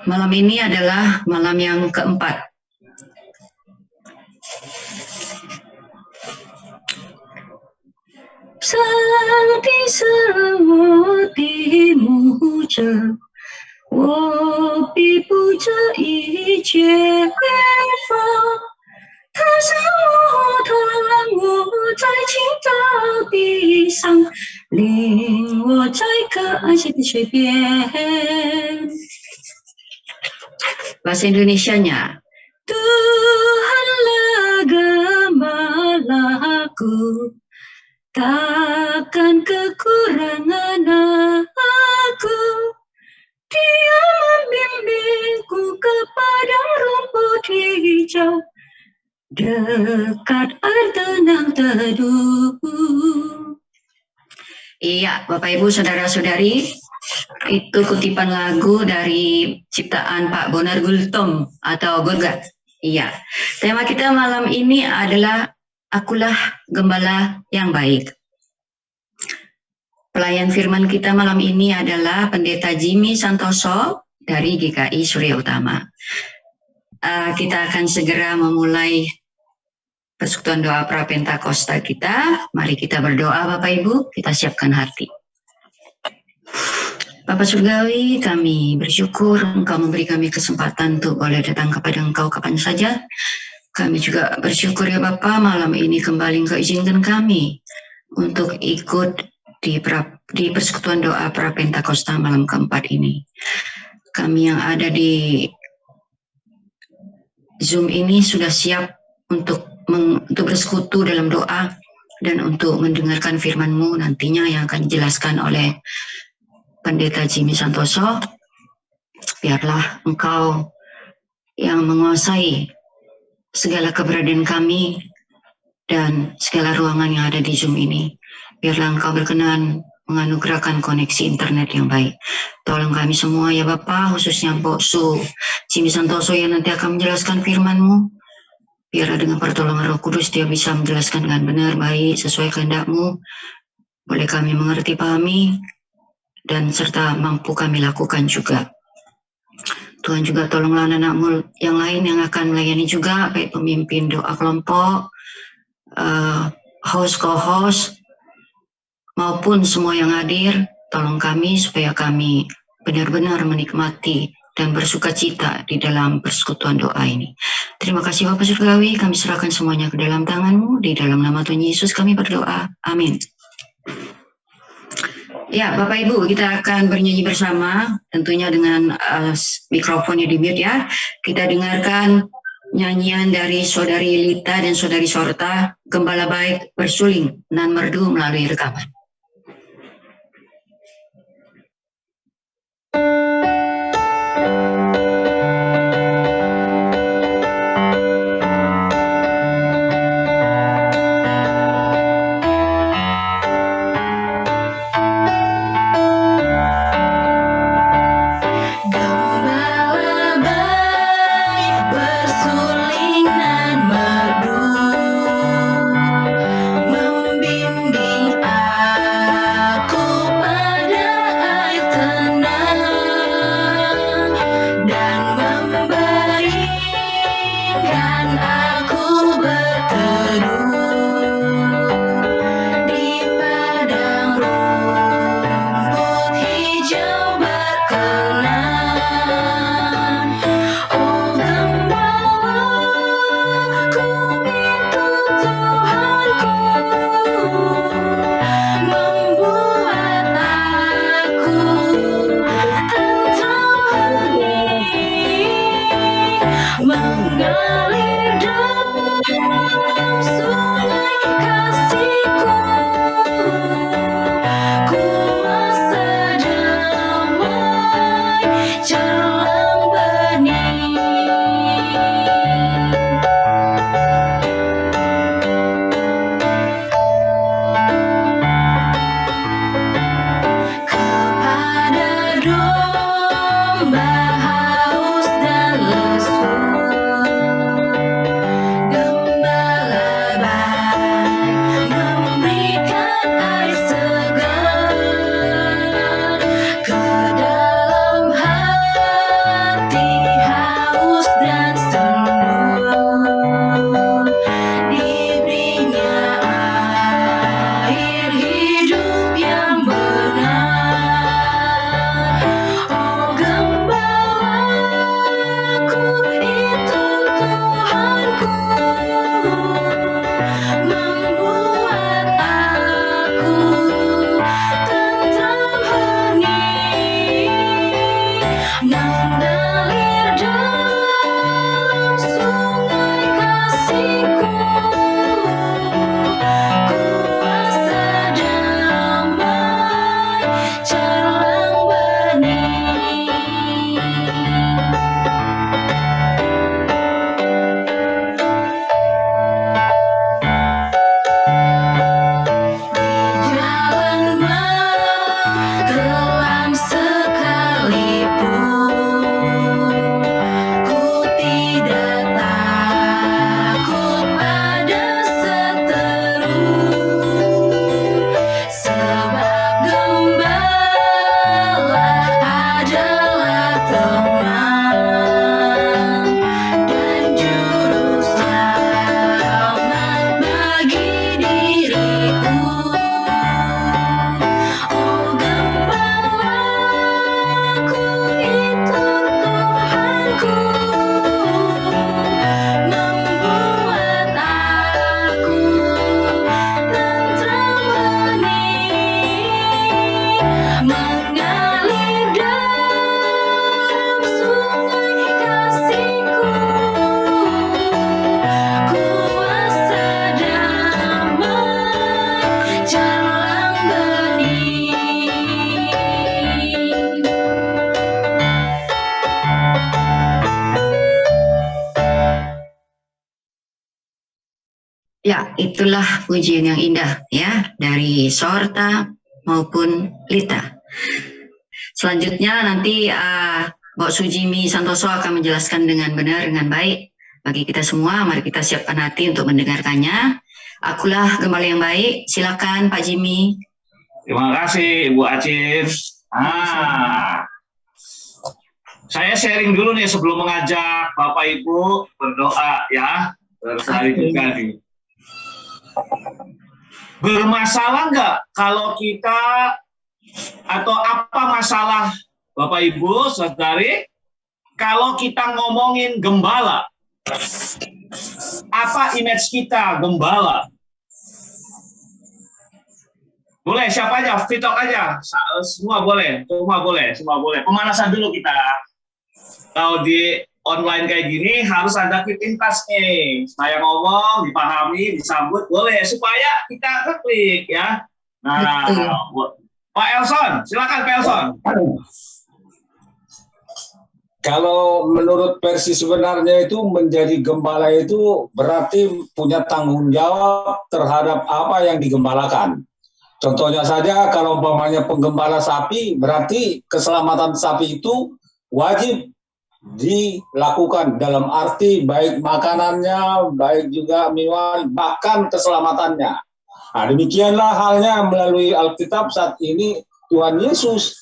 Malam ini adalah malam yang keempat. Sakti semua timu着，我必不这一切远方。他向我投让我在青草地上，领我在可爱的水边。Bahasa Indonesianya, Tuhanlah gembala aku, takkan kekurangan aku. Dia membimbingku ke padang rumput hijau, dekat air tenang teduh. Iya, Bapak Ibu Saudara-saudari, itu kutipan lagu dari ciptaan Pak Bonar Gultom atau Gurgat. Iya, tema kita malam ini adalah Akulah Gembala yang Baik. Pelayan firman kita malam ini adalah Pendeta Jimmy Santoso dari GKI Surya Utama. Kita akan segera memulai persekutuan doa Prapentakosta kita. Mari kita berdoa Bapak Ibu, kita siapkan hati. Bapak Surgawi, kami bersyukur Engkau memberi kami kesempatan untuk boleh datang kepada Engkau kapan saja. Kami juga bersyukur ya Bapak, malam ini kembali Engkau izinkan kami untuk ikut di persekutuan doa Prapentakosta malam keempat ini. Kami yang ada di Zoom ini sudah siap untuk bersekutu dalam doa dan untuk mendengarkan firman-Mu nantinya yang akan dijelaskan oleh Pendeta Jimmy Santoso. Biarlah Engkau yang menguasai segala keberadaan kami dan segala ruangan yang ada di Zoom ini. Biarlah Engkau berkenan menganugerahkan koneksi internet yang baik. Tolong kami semua ya Bapa, khususnya Mpok Su Jimmy Santoso yang nanti akan menjelaskan firman-Mu. Biarlah dengan pertolongan Roh Kudus dia bisa menjelaskan dengan benar, baik, sesuai kehendak-Mu. Boleh kami mengerti, pahami, dan serta mampu kami lakukan juga. Tuhan juga tolonglah anak-anak-Mu yang lain yang akan melayani juga, baik pemimpin doa kelompok, host, co-host, maupun semua yang hadir. Tolong kami supaya kami benar-benar menikmati dan bersuka cita di dalam persekutuan doa ini. Terima kasih Bapak Surgawi, kami serahkan semuanya ke dalam tangan-Mu. Di dalam nama Tuhan Yesus kami berdoa. Amin. Ya, Bapak Ibu, kita akan bernyanyi bersama, tentunya dengan mikrofonnya di mute ya. Kita dengarkan nyanyian dari Saudari Lita dan Saudari Sorta, Gembala Baik Bersuling, nan merdu melalui rekaman. Membimbing Ya, itulah pujian yang indah ya dari Sorta maupun Lita. Selanjutnya nanti Mbak Sujimi Santoso akan menjelaskan dengan benar, dengan baik bagi kita semua. Mari kita siapkan hati untuk mendengarkannya. Akulah gembala yang baik. Silakan Pak Jimmy. Terima kasih Ibu Acif. Saya sharing dulu nih sebelum mengajak Bapak Ibu berdoa ya. Bersari juga nih. Bermasalah nggak kalau kita atau apa masalah Bapak Ibu saudari kalau kita ngomongin gembala? Apa image kita gembala? Boleh siapa aja, fitok aja, semua boleh. Pemanasan dulu kita. Kalau di online kayak gini harus ada quick touch nih. Saya ngomong, dipahami, disambut, boleh supaya kita klik ya. Nah, Pak Elson, silakan Pak Elson. Kalau menurut versi sebenarnya itu menjadi gembala itu berarti punya tanggung jawab terhadap apa yang digembalakan. Contohnya saja kalau umpamanya penggembala sapi, berarti keselamatan sapi itu wajib dilakukan dalam arti baik makanannya, baik juga minuman, bahkan keselamatannya. Nah, demikianlah halnya melalui Alkitab saat ini Tuhan Yesus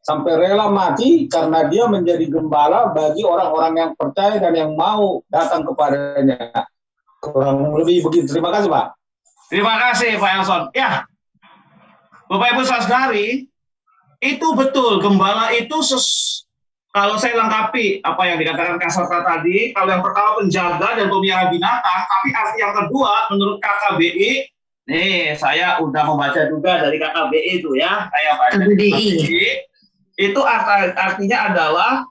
sampai rela mati karena dia menjadi gembala bagi orang-orang yang percaya dan yang mau datang kepadanya. Kurang lebih begitu. Terima kasih, Pak. Terima kasih, Pak Elson. Ya, Bapak Ibu saudari, itu betul, gembala itu kalau saya lengkapi apa yang dikatakan Kak Sorta tadi, kalau yang pertama penjaga dan pemelihara binatang, tapi arti yang kedua menurut KKBI, nih saya udah membaca juga dari KKBI itu ya, saya baca dari KKBI, itu artinya adalah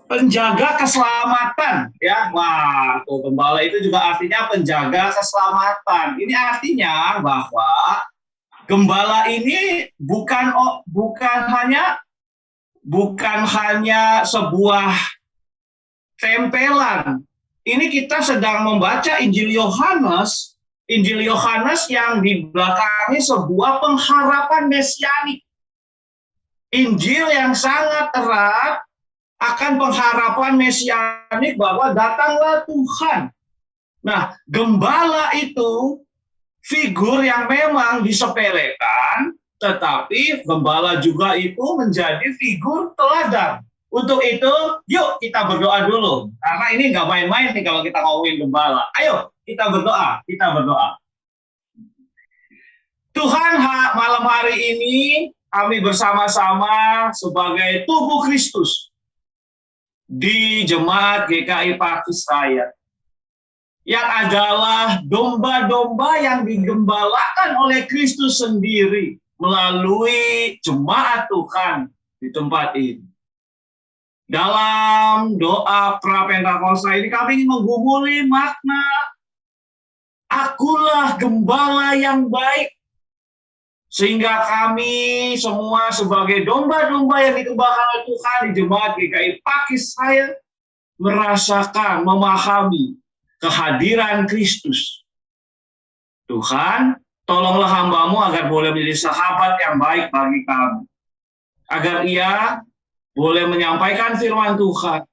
penjaga keselamatan ya. Wah, tuh gembala itu juga artinya penjaga keselamatan. Ini artinya bahwa gembala ini bukan hanya sebuah tempelan. Ini kita sedang membaca Injil Yohanes yang di belakangnya sebuah pengharapan mesianik. Injil yang sangat erat akan pengharapan mesianik bahwa datanglah Tuhan. Nah, gembala itu figur yang memang disepelekan, tetapi gembala juga itu menjadi figur teladan. Untuk itu, yuk kita berdoa dulu. Karena ini nggak main-main nih kalau kita ngomongin gembala. Ayo, kita berdoa. Tuhan, malam hari ini kami bersama-sama sebagai tubuh Kristus di Jemaat GKI Pakis Raya, yang adalah domba-domba yang digembalakan oleh Kristus sendiri melalui jemaat Tuhan di tempat ini. Dalam doa pra-Pentakosta ini kami ingin menggumuli makna akulah gembala yang baik, sehingga kami semua sebagai domba-domba yang digembalakan oleh Tuhan di Jemaat GKI Pakis Raya merasakan, memahami kehadiran Kristus. Tuhan, tolonglah hamba-Mu agar boleh menjadi sahabat yang baik bagi kami. Agar ia boleh menyampaikan firman Tuhan.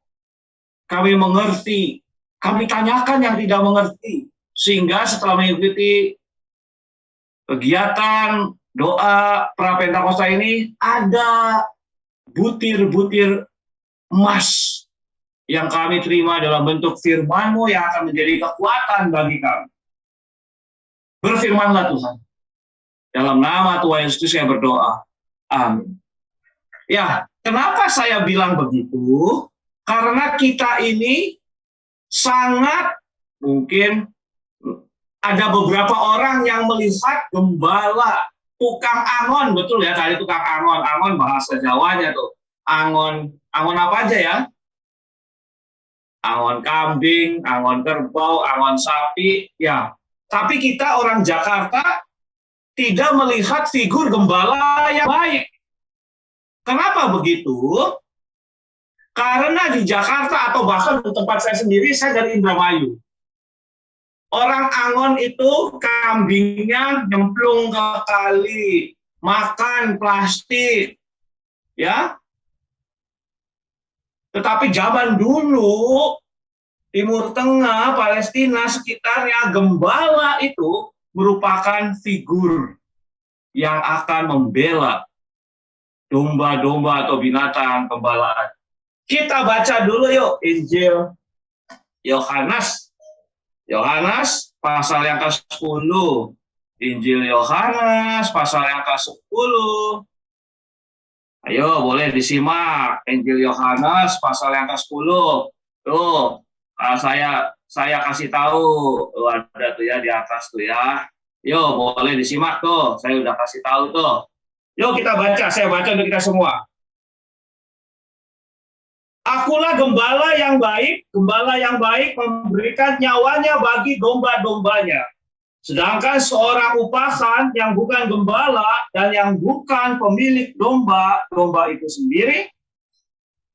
Kami mengerti, kami tanyakan yang tidak mengerti. Sehingga setelah mengikuti kegiatan doa pra-Pentakosta ini, ada butir-butir emas yang kami terima dalam bentuk firman-Mu yang akan menjadi kekuatan bagi kami. Berfirmanlah Tuhan. Dalam nama Tuhan Yesus saya berdoa. Amin. Ya, kenapa saya bilang begitu? Karena kita ini sangat mungkin ada beberapa orang yang melihat gembala, tukang angon, betul ya, tadi tukang angon, angon bahasa Jawanya tuh. Angon apa aja ya? Angon kambing, angon kerbau, angon sapi, ya. Tapi kita orang Jakarta tidak melihat figur gembala yang baik. Kenapa begitu? Karena di Jakarta atau bahkan di tempat saya sendiri, saya dari Indramayu. Orang Angon itu kambingnya nyemplung ke kali, makan plastik, ya. Tetapi zaman dulu, Timur Tengah, Palestina, sekitarnya, gembala itu merupakan figur yang akan membela domba-domba atau binatang pembelaan. Kita baca dulu yuk Injil Yohanes. Yohanes pasal yang ke-10. Injil Yohanes pasal yang ke-10. Ayo, boleh disimak Injil Yohanes pasal yang ke-10. Tuh, saya kasih tahu. Ada tuh ya di atas tuh ya. Yo, boleh disimak tuh. Saya udah kasih tahu tuh. Yuk kita baca, saya baca untuk kita semua. Akulah gembala yang baik memberikan nyawanya bagi domba-dombanya. Sedangkan seorang upahan yang bukan gembala dan yang bukan pemilik domba itu sendiri,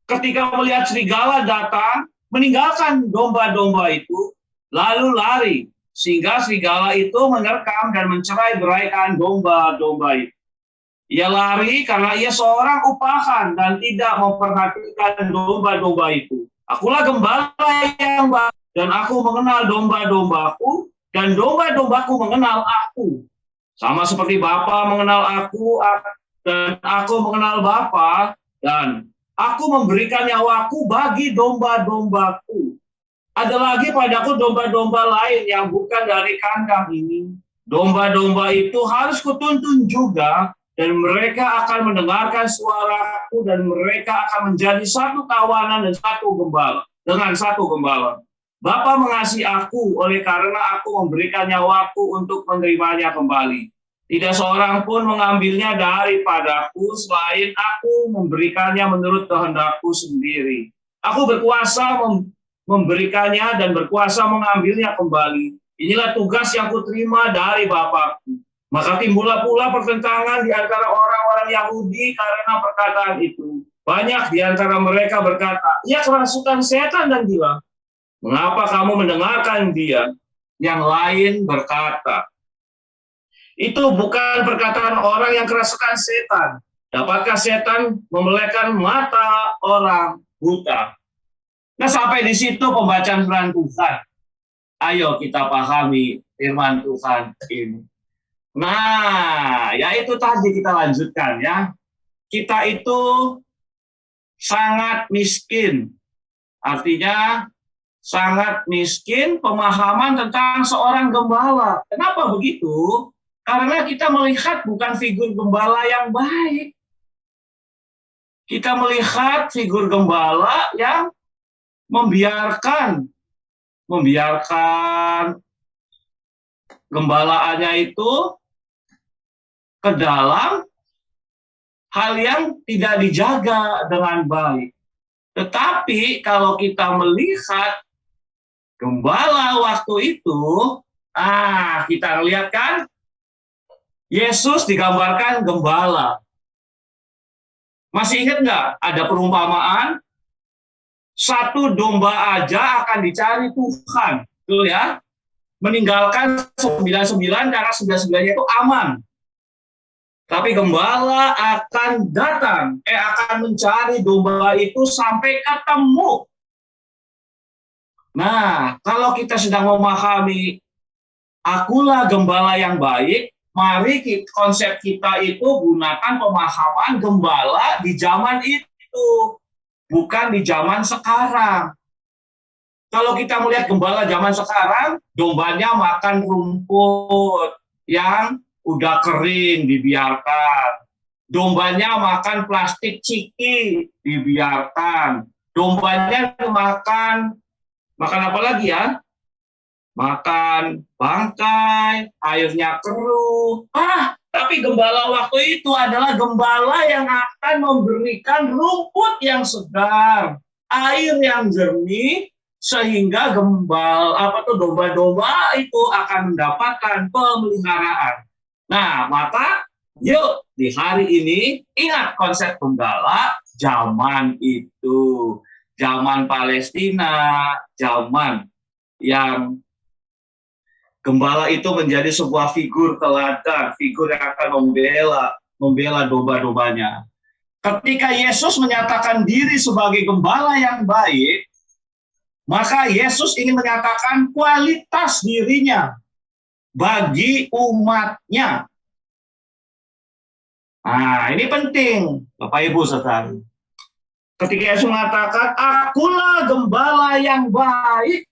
ketika melihat serigala datang, meninggalkan domba-domba itu, lalu lari, sehingga serigala itu menerkam dan mencerai-beraikan domba-domba itu. Ia lari karena ia seorang upahan dan tidak memperhatikan domba-domba itu. Akulah gembala yang baik dan aku mengenal domba-dombaku dan domba-dombaku mengenal aku. Sama seperti Bapa mengenal aku dan aku mengenal Bapa dan aku memberikan nyawaku bagi domba-dombaku. Ada lagi padaku domba-domba lain yang bukan dari kandang ini. Domba-domba itu harus kutuntun juga, dan mereka akan mendengarkan suaraku, dan mereka akan menjadi satu kawanan dan satu gembala, dengan satu gembala. Bapa mengasihi aku oleh karena aku memberikan nyawaku untuk menerimanya kembali. Tidak seorang pun mengambilnya daripadaku selain aku memberikannya menurut kehendakku sendiri. Aku berkuasa memberikannya dan berkuasa mengambilnya kembali. Inilah tugas yang kuterima dari Bapakku. Maka timbullah pula pertentangan di antara orang-orang Yahudi karena perkataan itu. Banyak di antara mereka berkata, ia kerasukan setan dan gila. Mengapa kamu mendengarkan dia? Yang lain berkata, itu bukan perkataan orang yang kerasukan setan. Dapatkah setan memelekkan mata orang buta? Nah, sampai di situ pembacaan firman Tuhan. Ayo kita pahami firman Tuhan ini. Nah, ya itu tadi kita lanjutkan ya. Kita itu sangat miskin. Artinya sangat miskin pemahaman tentang seorang gembala. Kenapa begitu? Karena kita melihat bukan figur gembala yang baik. Kita melihat figur gembala yang membiarkan gembalaannya itu ke dalam hal yang tidak dijaga dengan baik. Tetapi kalau kita melihat gembala waktu itu, kita lihat kan, Yesus digambarkan gembala. Masih ingat nggak ada perumpamaan? Satu domba aja akan dicari Tuhan, betul ya? Meninggalkan 99 karena 99-nya itu aman. Tapi gembala akan datang, akan mencari domba itu sampai ketemu. Nah, kalau kita sedang memahami akulah gembala yang baik, mari konsep kita itu gunakan pemahaman gembala di zaman itu, bukan di zaman sekarang. Kalau kita melihat gembala zaman sekarang, dombanya makan rumput yang udah kering, dibiarkan. Dombanya makan plastik ciki, dibiarkan. Dombanya makan apa lagi ya? Makan bangkai, airnya keruh. Tapi gembala waktu itu adalah gembala yang akan memberikan rumput yang segar, air yang jernih, sehingga domba-domba itu akan mendapatkan pemeliharaan. Nah, maka yuk di hari ini ingat konsep gembala zaman itu, zaman Palestina, zaman yang Gembala itu menjadi sebuah figur teladan, figur yang akan membela domba-dombanya. Ketika Yesus menyatakan diri sebagai gembala yang baik, maka Yesus ingin menyatakan kualitas dirinya bagi umatnya. Nah, ini penting, Bapak Ibu saudara. Ketika Yesus mengatakan, akulah gembala yang baik.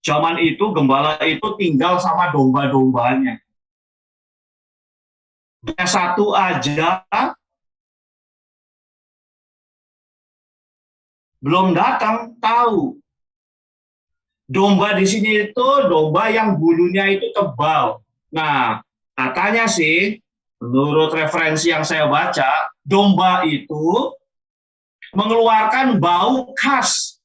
Zaman itu gembala itu tinggal sama domba-dombanya. Dia satu aja belum datang tahu. Domba di sini itu domba yang bulunya itu tebal. Nah, katanya sih, menurut referensi yang saya baca, domba itu mengeluarkan bau khas.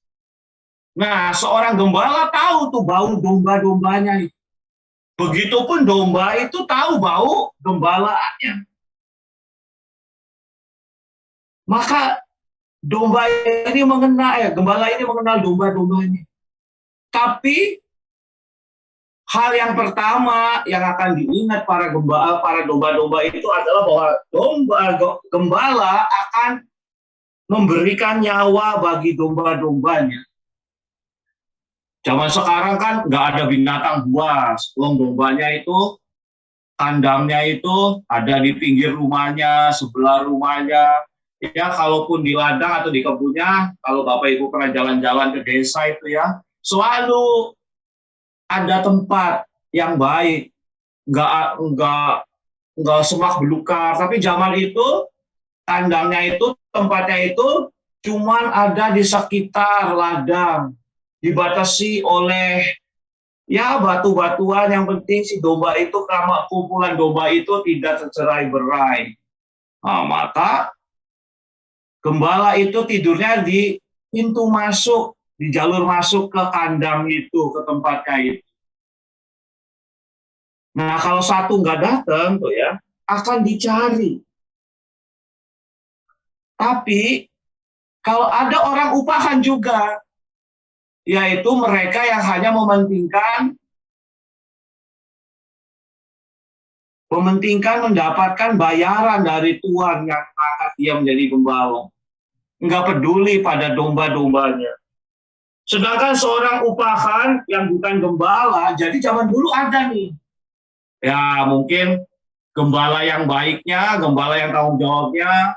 Nah, seorang gembala tahu tuh bau domba-dombanya itu. Begitupun domba itu tahu bau gembalaannya. Maka domba ini mengenal, gembala ini mengenal domba-dombanya. Tapi hal yang pertama yang akan diingat para domba-domba itu adalah bahwa gembala akan memberikan nyawa bagi domba-dombanya. Zaman sekarang kan nggak ada binatang buas. Dombanya itu, kandangnya itu ada di pinggir rumahnya, sebelah rumahnya. Ya, kalaupun di ladang atau di kebunnya, kalau Bapak Ibu pernah jalan-jalan ke desa itu ya, selalu ada tempat yang baik. Nggak semak belukar. Tapi zaman itu, kandangnya itu, tempatnya itu, cuman ada di sekitar ladang. Dibatasi oleh ya batu-batuan. Yang penting si domba itu, karena kumpulan domba itu tidak tercerai-berai. Nah, maka gembala itu tidurnya di pintu masuk, di jalur masuk ke kandang itu, ke tempatnya itu. Nah, kalau satu nggak datang tuh ya, akan dicari. Tapi kalau ada orang upahan juga, yaitu mereka yang hanya mementingkan mendapatkan bayaran dari Tuhan yang angkat dia menjadi gembala. Nggak peduli pada domba-dombanya. Sedangkan seorang upahan yang bukan gembala, jadi zaman dulu ada nih. Ya mungkin gembala yang baiknya, gembala yang tanggung jawabnya,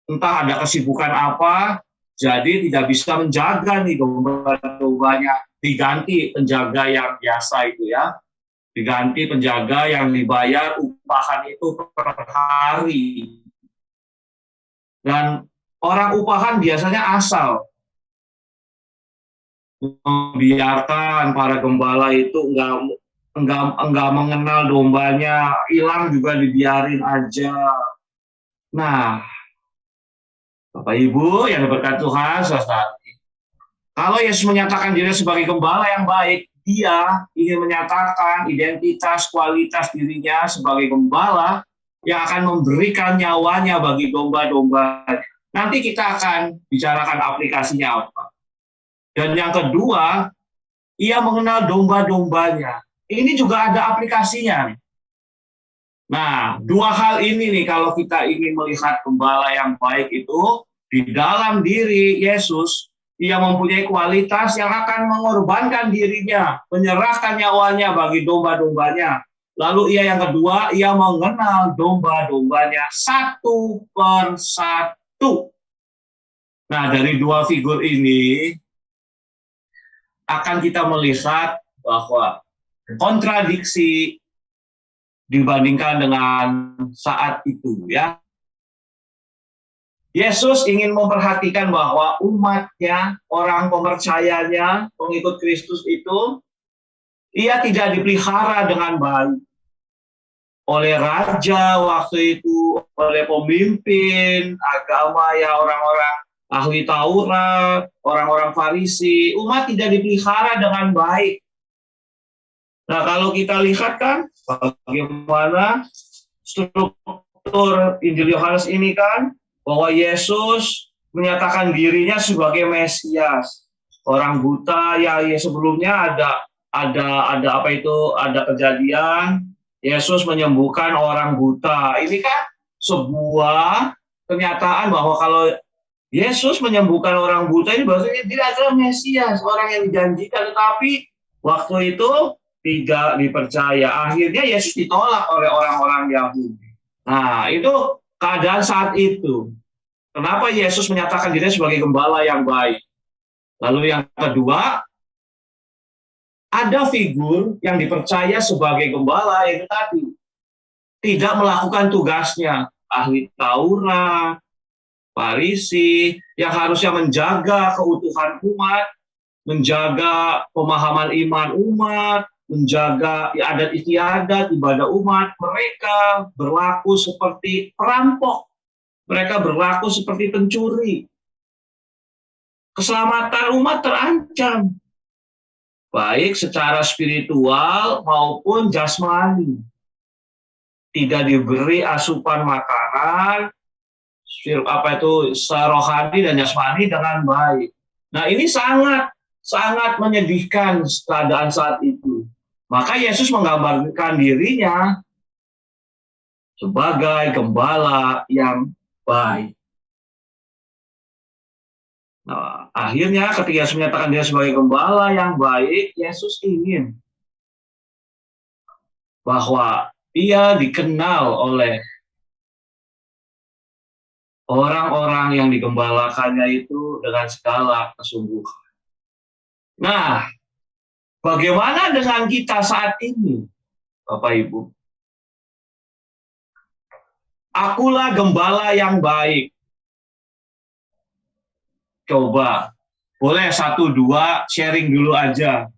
entah ada kesibukan apa, jadi tidak bisa menjaga nih domba-dombanya, diganti penjaga yang biasa itu ya, diganti penjaga yang dibayar upahan itu per hari. Dan orang upahan biasanya asal membiarkan para gembala itu enggak mengenal dombanya, hilang juga dibiarin aja. Nah, Bapak Ibu yang diberkati Tuhan, saudara, kalau Yesus menyatakan diri sebagai gembala yang baik, dia ingin menyatakan identitas, kualitas dirinya sebagai gembala yang akan memberikan nyawanya bagi domba-domba. Nanti kita akan bicarakan aplikasinya apa. Dan yang kedua, ia mengenal domba-dombanya. Ini juga ada aplikasinya. Nah, dua hal ini nih kalau kita ingin melihat gembala yang baik itu, di dalam diri Yesus, ia mempunyai kualitas yang akan mengorbankan dirinya, menyerahkan nyawanya bagi domba-dombanya. Lalu ia yang kedua, ia mengenal domba-dombanya satu per satu. Nah, dari dua figur ini, akan kita melihat bahwa kontradiksi dibandingkan dengan saat itu ya. Yesus ingin memperhatikan bahwa umatnya, orang pemercayanya, pengikut Kristus itu, ia tidak dipelihara dengan baik oleh raja waktu itu, oleh pemimpin agama ya, orang-orang ahli Taurat, orang-orang Farisi. Umat tidak dipelihara dengan baik. Nah, kalau kita lihat kan bagaimana struktur Injil Yohanes ini kan, bahwa Yesus menyatakan dirinya sebagai Mesias. orang buta. Ya sebelumnya ada apa itu, ada kejadian Yesus menyembuhkan orang buta. Ini kan sebuah kenyataan bahwa kalau Yesus menyembuhkan orang buta ini berarti tidak adalah Mesias, orang yang dijanjikan, tetapi waktu itu tidak dipercaya. Akhirnya Yesus ditolak oleh orang-orang Yahudi. Nah, itu keadaan saat itu. Kenapa Yesus menyatakan dirinya sebagai gembala yang baik? Lalu yang kedua, ada figur yang dipercaya sebagai gembala itu tadi tidak melakukan tugasnya, ahli Taurat, Farisi, yang harusnya menjaga keutuhan umat, menjaga pemahaman iman umat, menjaga adat istiadat ibadah umat. Mereka berlaku seperti perampok, mereka berlaku seperti pencuri. Keselamatan umat terancam, baik secara spiritual maupun jasmani. Tidak diberi asupan makanan, rohani dan jasmani dengan baik. Nah, ini sangat menyedihkan keadaan saat itu. Maka Yesus menggambarkan dirinya sebagai gembala yang baik. Nah, akhirnya ketika Yesus menyatakan dia sebagai gembala yang baik, Yesus ingin bahwa dia dikenal oleh orang-orang yang digembalakannya itu dengan segala kesungguhan. Nah, bagaimana dengan kita saat ini, Bapak Ibu? Akulah gembala yang baik. Coba, boleh 1-2 sharing dulu aja.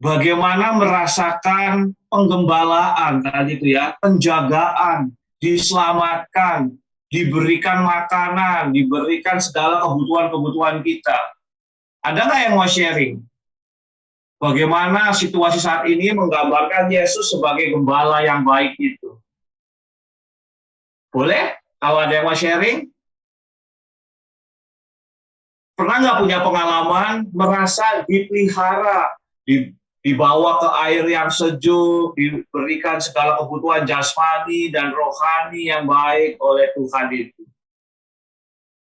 Bagaimana merasakan penggembalaan tadi itu ya, penjagaan, diselamatkan, diberikan makanan, diberikan segala kebutuhan-kebutuhan kita. Ada nggak yang mau sharing? Bagaimana situasi saat ini menggambarkan Yesus sebagai gembala yang baik itu? Boleh? Kalau ada yang mau sharing? Pernah nggak punya pengalaman merasa dipelihara, dibawa ke air yang sejuk, diberikan segala kebutuhan jasmani dan rohani yang baik oleh Tuhan itu?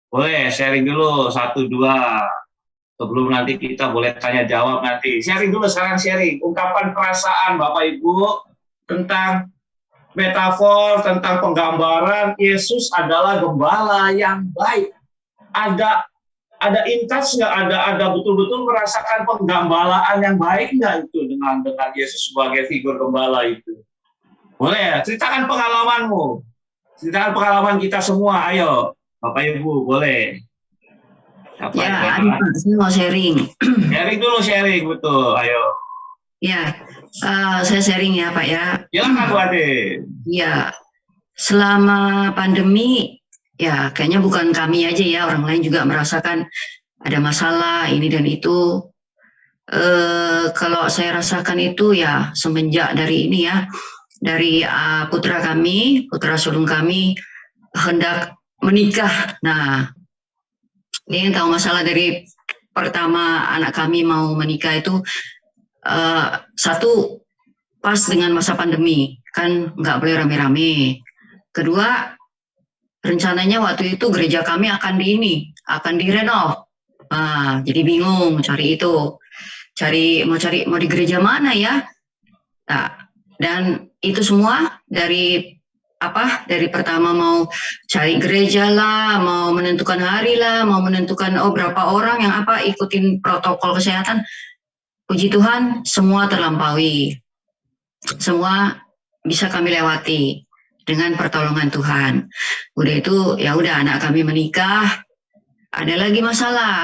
Boleh sharing dulu 1-2. Sebelum nanti kita boleh tanya jawab nanti. Sharing dulu sekarang, sharing. Ungkapan perasaan Bapak Ibu tentang metafor, tentang penggambaran Yesus adalah gembala yang baik. Ada intas nggak? Ada betul-betul merasakan penggambalaan yang baik nggak itu dengan Yesus sebagai figur gembala itu? Boleh, ceritakan pengalamanmu. Ceritakan pengalaman kita semua. Ayo, Bapak Ibu, boleh. Ya, saya mau sharing. Sharing dulu, sharing, betul. Ayo. Ya, saya sharing ya Pak ya. Silakan Bu Ade. Ya, selama pandemi, ya kayaknya bukan kami aja ya, orang lain juga merasakan ada masalah ini dan itu. Kalau saya rasakan itu ya semenjak dari ini ya, dari putra sulung kami hendak menikah. Nah, ini tahu masalah dari pertama anak kami mau menikah itu, satu pas dengan masa pandemi, kan nggak boleh rame-rame. Kedua, rencananya waktu itu gereja kami akan direnov. Jadi bingung mau di gereja mana ya. Nah, dan itu semua dari pertama mau cari gereja lah, mau menentukan hari lah, mau menentukan berapa orang yang ikutin protokol kesehatan. Puji Tuhan, semua terlampaui. Semua bisa kami lewati dengan pertolongan Tuhan. Udah itu, ya udah anak kami menikah. Ada lagi masalah.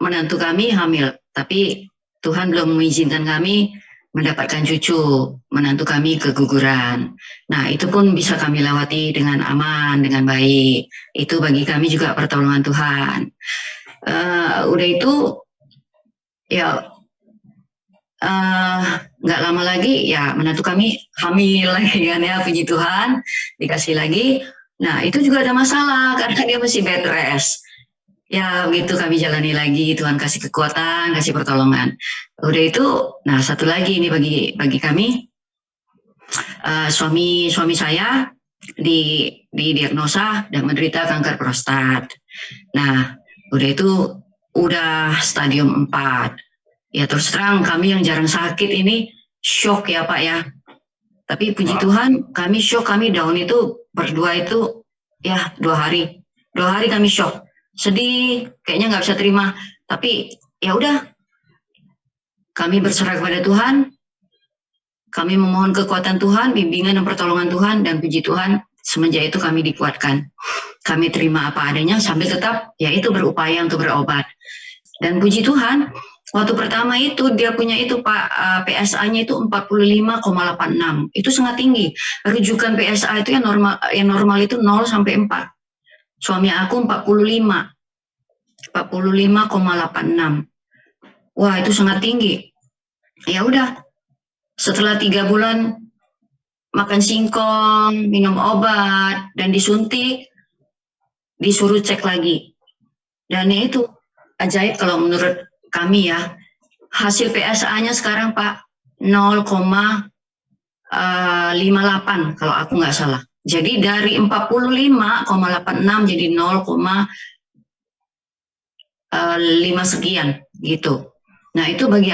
Menantu kami hamil, tapi Tuhan belum mengizinkan kami mendapatkan cucu. Menantu kami keguguran. Nah, itu pun bisa kami lewati dengan aman, dengan baik. Itu bagi kami juga pertolongan Tuhan. Udah itu, ya nggak lama lagi ya menantu kami hamil lagi kan ya, puji Tuhan, dikasih lagi. Nah, itu juga ada masalah karena dia masih bed rest. Ya begitu kami jalani lagi, Tuhan kasih kekuatan, kasih pertolongan. Udah itu, nah satu lagi ini bagi kami, suami saya didiagnosa dan menderita kanker prostat. Nah, udah itu udah stadium 4. Ya terus terang kami yang jarang sakit ini shock ya Pak ya. Tapi puji Tuhan kami shock, kami down itu berdua itu ya 2 hari. 2 hari kami shock. Sedih, kayaknya nggak bisa terima. Tapi ya udah, kami berserah kepada Tuhan. Kami memohon kekuatan Tuhan, bimbingan dan pertolongan Tuhan, dan puji Tuhan semenjak itu kami dikuatkan. Kami terima apa adanya sambil tetap yaitu berupaya untuk berobat. Dan puji Tuhan, waktu pertama itu dia punya itu Pak, PSA-nya itu 45,86. Itu sangat tinggi. Rujukan PSA itu yang normal itu 0 sampai 4. Suami aku 45,86. Wah, itu sangat tinggi. Ya udah. Setelah 3 bulan makan singkong, minum obat, dan disuntik, disuruh cek lagi. Dan itu ajaib kalau menurut kami ya. Hasil PSA-nya sekarang Pak 0,58 kalau aku nggak salah. Jadi dari 45,86 jadi 0,5 sekian gitu. Nah itu bagi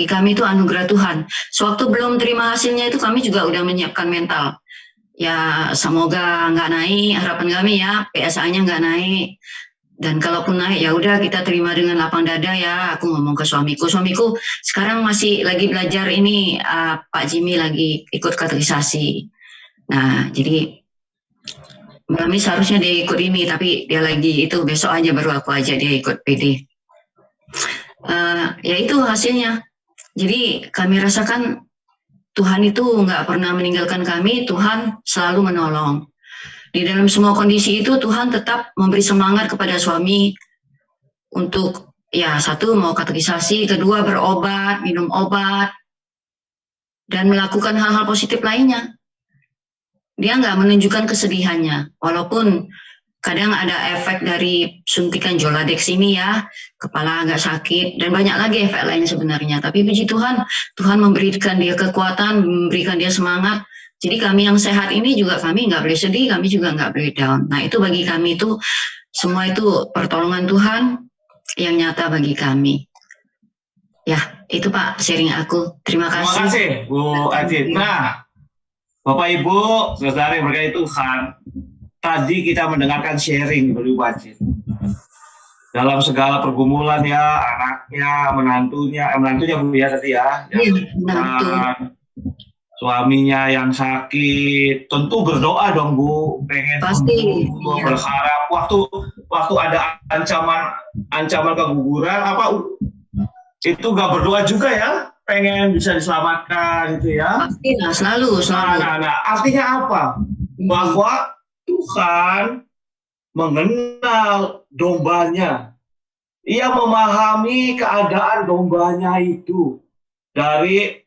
kami itu anugerah Tuhan. Sewaktu belum terima hasilnya itu kami juga udah menyiapkan mental. Ya semoga nggak naik, harapan kami ya PSA-nya nggak naik. Dan kalaupun naik ya udah kita terima dengan lapang dada ya. Aku ngomong ke suamiku. Suamiku sekarang masih lagi belajar ini, Pak Jimmy lagi ikut katekisasi. Nah jadi Mami seharusnya dia ikut ini, tapi dia lagi itu besok aja baru aku aja dia ikut PD. Ya itu hasilnya. Jadi kami rasakan Tuhan itu nggak pernah meninggalkan kami, Tuhan selalu menolong. Di dalam semua kondisi itu Tuhan tetap memberi semangat kepada suami untuk ya satu mau katekisasi, kedua berobat, minum obat, dan melakukan hal-hal positif lainnya. Dia nggak menunjukkan kesedihannya, walaupun kadang ada efek dari suntikan Joladex ini ya, kepala agak sakit, dan banyak lagi efek lain sebenarnya. Tapi puji Tuhan, Tuhan memberikan dia kekuatan, memberikan dia semangat. Jadi kami yang sehat ini juga kami nggak boleh sedih, kami juga nggak boleh down. Nah itu bagi kami itu, semua itu pertolongan Tuhan yang nyata bagi kami. Ya, itu Pak sharing aku. Terima kasih. Terima kasih Bu Ajit. Nah, Bapak Ibu, saudara yang berkait Tuhan, tadi kita mendengarkan sharing dari Bu Ajit. Dalam segala pergumulan ya, anaknya, menantunya Bu ya tadi ya. Menantu. Suaminya yang sakit, tentu berdoa dong Bu, pengen Pasti, sembuh, iya. berharap. Waktu ada ancaman keguguran, itu gak berdoa juga ya, pengen bisa diselamatkan gitu ya. Pasti lah, selalu. Nah, artinya apa? Bahwa Tuhan mengenal dombanya. Ia memahami keadaan dombanya itu. Dari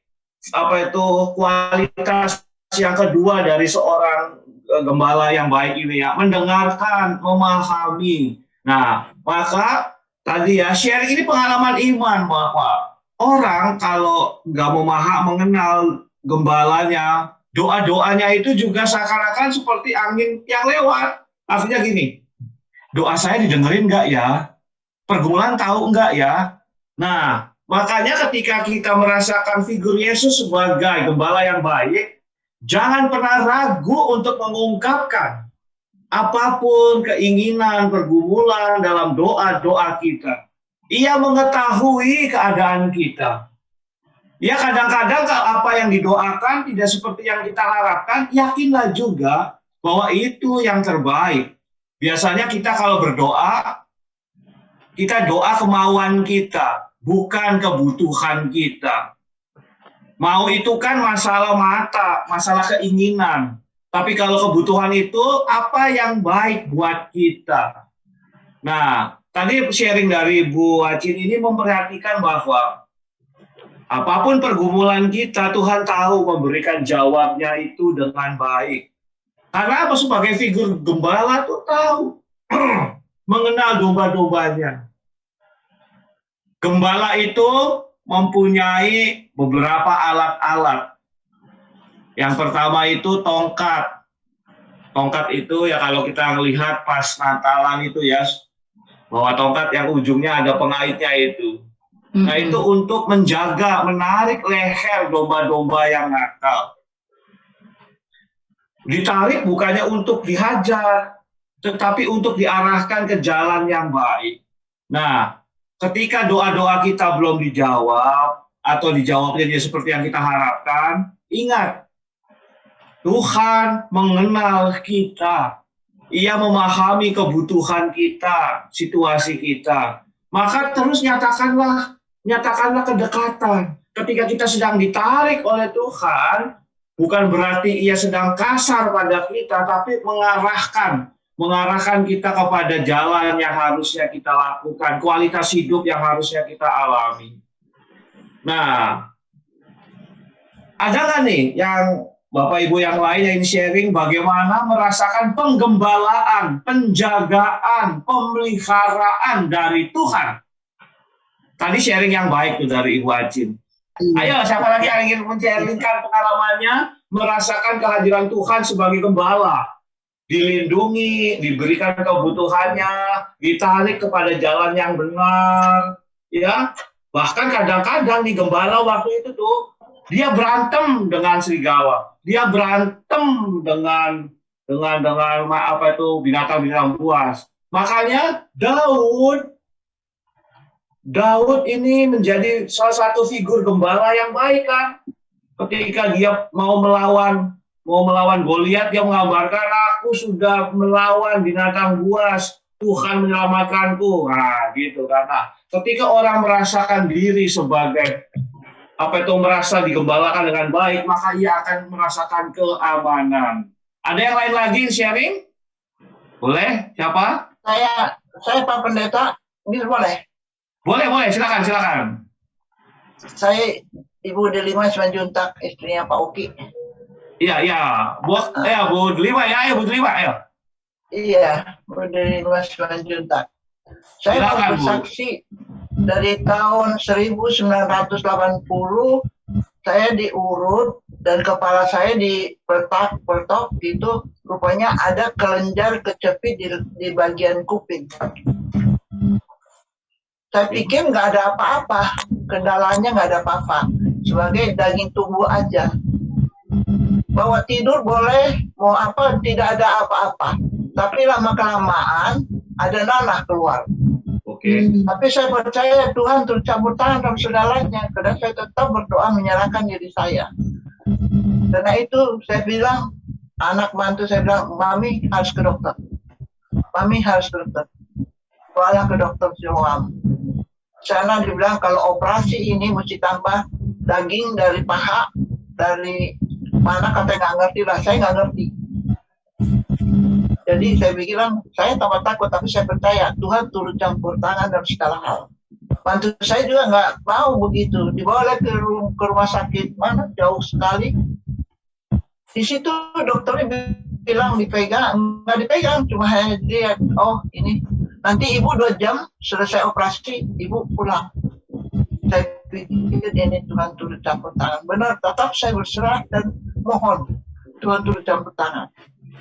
kualitas yang kedua dari seorang gembala yang baik ini ya, mendengarkan, memahami. Nah, maka tadi ya sharing ini pengalaman iman bahwa orang kalau nggak mengenal gembalanya, doa-doanya itu juga seakan-akan seperti angin yang lewat. Artinya gini, doa saya didengerin nggak ya? Pergumulan tahu nggak ya? Nah, makanya ketika kita merasakan figur Yesus sebagai gembala yang baik, jangan pernah ragu untuk mengungkapkan apapun keinginan, pergumulan dalam doa-doa kita. Ia mengetahui keadaan kita. Ya kadang-kadang apa yang didoakan tidak seperti yang kita harapkan, yakinlah juga bahwa itu yang terbaik. Biasanya kita kalau berdoa, kita doa kemauan kita, bukan kebutuhan kita. Mau itu kan masalah mata, masalah keinginan. Tapi kalau kebutuhan itu apa yang baik buat kita. Nah, tadi sharing dari Bu Acin ini memperhatikan bahwa apapun pergumulan kita, Tuhan tahu memberikan jawabnya itu dengan baik. Karena apa? Sebagai figur gembala tuh tahu mengenal domba-dombanya. Gembala itu mempunyai beberapa alat-alat. Yang pertama itu tongkat. Tongkat itu ya kalau kita melihat pas Natalan itu ya, bahwa tongkat yang ujungnya ada pengaitnya itu. Nah itu untuk menjaga, menarik leher domba-domba yang nakal. Ditarik bukannya untuk dihajar, tetapi untuk diarahkan ke jalan yang baik. Nah, ketika doa-doa kita belum dijawab, atau dijawabnya dia seperti yang kita harapkan, ingat, Tuhan mengenal kita. Ia memahami kebutuhan kita, situasi kita. Maka terus nyatakanlah kedekatan. Ketika kita sedang ditarik oleh Tuhan, bukan berarti ia sedang kasar pada kita, tapi mengarahkan kita kepada jalan yang harusnya kita lakukan, kualitas hidup yang harusnya kita alami. Nah, ada nggak nih yang Bapak Ibu yang lain yang sharing bagaimana merasakan penggembalaan, penjagaan, pemeliharaan dari Tuhan? Tadi sharing yang baik tuh dari Ibu Acin. Ayo, siapa lagi yang ingin men-sharingkan pengalamannya, merasakan kehadiran Tuhan sebagai gembala, dilindungi, diberikan kebutuhannya, ditarik kepada jalan yang benar, ya. Bahkan kadang-kadang di gembala waktu itu tuh dia berantem dengan serigala, dia berantem dengan binatang-binatang buas. Makanya Daud ini menjadi salah satu figur gembala yang baik kan. Ketika dia mau melawan Goliat, dia menggambarkan, aku sudah melawan binatang buas, Tuhan menyelamatkanku. Nah, gitu kan. Nah, ketika orang merasakan diri sebagai merasa digembalakan dengan baik, maka ia akan merasakan keamanan. Ada yang lain lagi sharing? Boleh? Siapa? Saya Pak Pendeta, ini boleh? Boleh, silakan. Saya Ibu Delima Simanjuntak, istrinya Pak Uki. Iya. Bu Delima ya, Bu Delima, ayo. Iya, Bu Delima Simanjuntak. Saya mau bersaksi dari tahun 1980, saya diurut dan kepala saya dipertok gitu, rupanya ada kelenjar kecepit di bagian kuping. Saya pikir nggak ada apa-apa, kendalanya nggak ada apa-apa, sebagai daging tubuh aja. Bahwa tidur boleh, mau apa, tidak ada apa-apa. Tapi lama-kelamaan ada nanah keluar. Oke. Tapi saya percaya Tuhan turut campur tangan dalam segalanya, karena saya tetap berdoa menyerahkan diri saya. Karena itu saya bilang, anak mantu saya bilang, Mami harus ke dokter. Bawalah ke dokter Siloam. Sana dibilang kalau operasi ini mesti tambah daging dari paha, dari mana kata nggak ngerti lah, saya nggak ngerti. Jadi saya bilang, saya tambah takut, tapi saya percaya Tuhan turut campur tangan dalam segala hal. Mantu saya juga nggak mau begitu, dibawa ke rumah sakit, mana jauh sekali. Di situ dokternya bilang dipegang, nggak dipegang, cuma hanya lihat, oh ini. Nanti ibu 2 jam selesai operasi, ibu pulang. Saya pikir ini Tuhan turut campur tangan. Benar, tetap saya berserah dan mohon Tuhan turut campur tangan.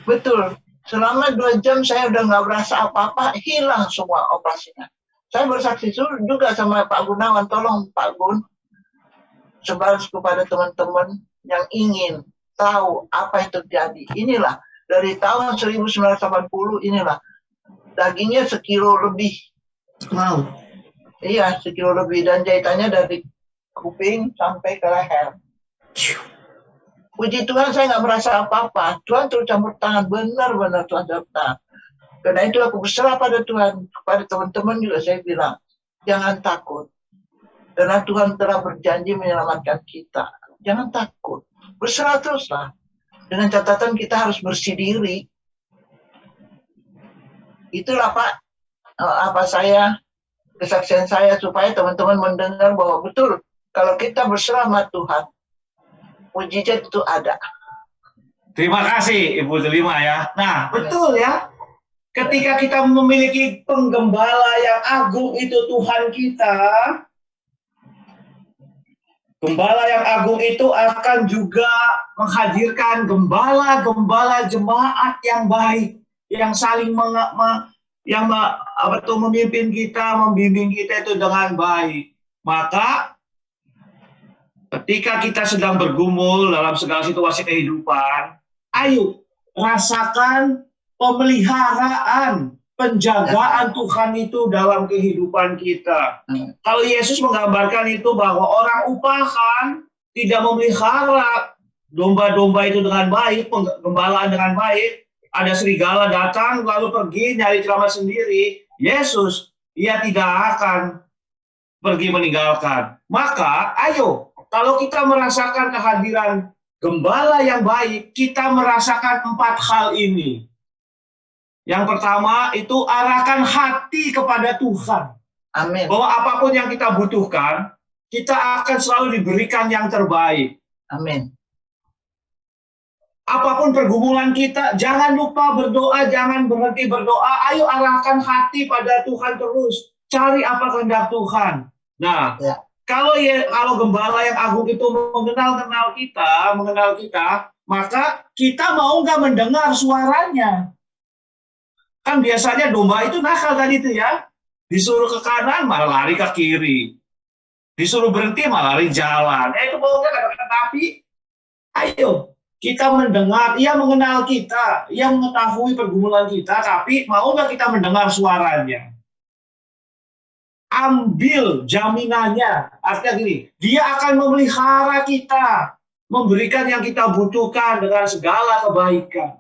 Betul, selama 2 jam saya udah nggak berasa apa-apa, hilang semua operasinya. Saya bersaksi juga sama Pak Gunawan, tolong Pak Gun, sebar kepada teman-teman yang ingin tahu apa yang terjadi. Inilah, dari tahun 1980 inilah, dagingnya 1 kilo lebih. Wow. Iya, 1 kilo lebih, dan jahitannya dari kuping sampai ke leher. Puji Tuhan saya nggak merasa apa-apa. Tuhan turut campur tangan, benar-benar Tuhan campur tangan. Karena itu aku berserah pada Tuhan. Kepada teman-teman juga saya bilang, jangan takut. Karena Tuhan telah berjanji menyelamatkan kita. Jangan takut. Berserah teruslah. Dengan catatan kita harus bersih diri. Itulah Pak, kesaksian saya supaya teman-teman mendengar bahwa betul kalau kita berserah sama Tuhan, mujizat itu ada. Terima kasih Ibu Delima ya. Nah, betul ya. Ketika kita memiliki penggembala yang agung itu Tuhan kita, gembala yang agung itu akan juga menghadirkan gembala-gembala jemaat yang baik, yang saling memimpin kita, membimbing kita itu dengan baik. Maka ketika kita sedang bergumul dalam segala situasi kehidupan, ayo rasakan pemeliharaan, penjagaan Tuhan itu dalam kehidupan kita. Kalau Yesus menggambarkan itu bahwa orang upahan tidak memelihara domba-domba itu dengan baik, penggembalaan dengan baik, ada serigala datang lalu pergi nyari keramat sendiri, Yesus, ia tidak akan pergi meninggalkan. Maka ayo, kalau kita merasakan kehadiran gembala yang baik, kita merasakan 4 hal ini. Yang pertama itu arahkan hati kepada Tuhan. Amin. Bahwa apapun yang kita butuhkan, kita akan selalu diberikan yang terbaik. Amin. Apapun pergumulan kita, jangan lupa berdoa, jangan berhenti berdoa. Ayo arahkan hati pada Tuhan terus. Cari apa kehendak Tuhan. Nah, Ya. kalau gembala yang agung itu mengenal kita, maka kita mau nggak mendengar suaranya? Kan biasanya domba itu nakal tadi itu ya. Disuruh ke kanan malah lari ke kiri. Disuruh berhenti malah lari jalan. Itu mau nggak? Tapi ayo kita mendengar, ia mengenal kita, ia mengetahui pergumulan kita, tapi mau nggak kita mendengar suaranya? Ambil jaminannya, artinya gini, dia akan memelihara kita, memberikan yang kita butuhkan dengan segala kebaikan.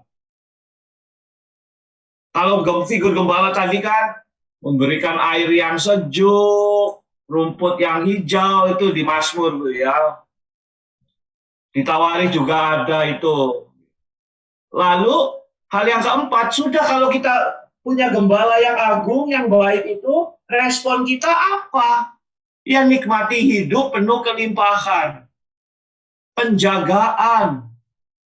Kalau figur gembala tadi kan memberikan air yang sejuk, rumput yang hijau itu di Mazmur tuh ya. Ditawari juga ada itu. Lalu hal yang keempat, sudah kalau kita punya gembala yang agung, yang baik itu, respon kita apa? Ya nikmati hidup penuh kelimpahan. Penjagaan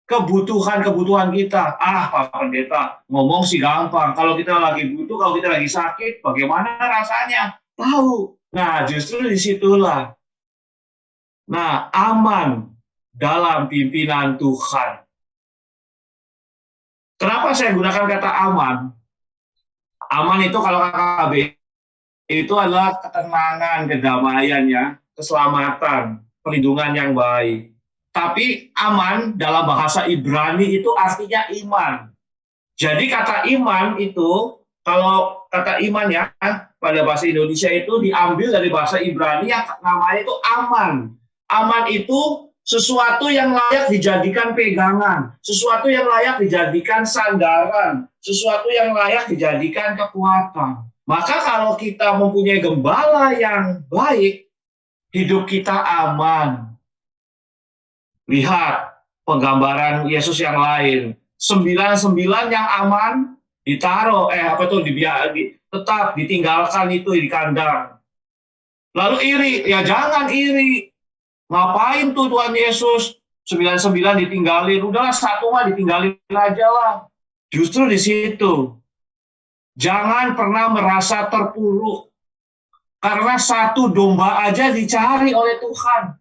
kebutuhan-kebutuhan kita. Pak Pendeta, ngomong sih gampang. Kalau kita lagi butuh, kalau kita lagi sakit, bagaimana rasanya? Tahu. Nah, justru disitulah. Nah, aman dalam pimpinan Tuhan. Kenapa saya gunakan kata aman? Aman itu kalau KKB itu adalah ketenangan, kedamaian ya, keselamatan, perlindungan yang baik. Tapi aman dalam bahasa Ibrani itu artinya iman. Jadi kata iman itu, kalau kata iman ya, pada bahasa Indonesia itu diambil dari bahasa Ibrani yang namanya itu aman. Aman itu sesuatu yang layak dijadikan pegangan, sesuatu yang layak dijadikan sandaran, sesuatu yang layak dijadikan kekuatan. Maka kalau kita mempunyai gembala yang baik, hidup kita aman. Lihat penggambaran Yesus yang lain. 99 yang aman ditaruh, tetap ditinggalkan itu di kandang. Lalu iri, ya jangan iri. Ngapain tuh Tuhan Yesus 99 ditinggalin? Udahlah satu mah ditinggalin aja lah. Justru di situ. Jangan pernah merasa terpuruk. Karena satu domba aja dicari oleh Tuhan.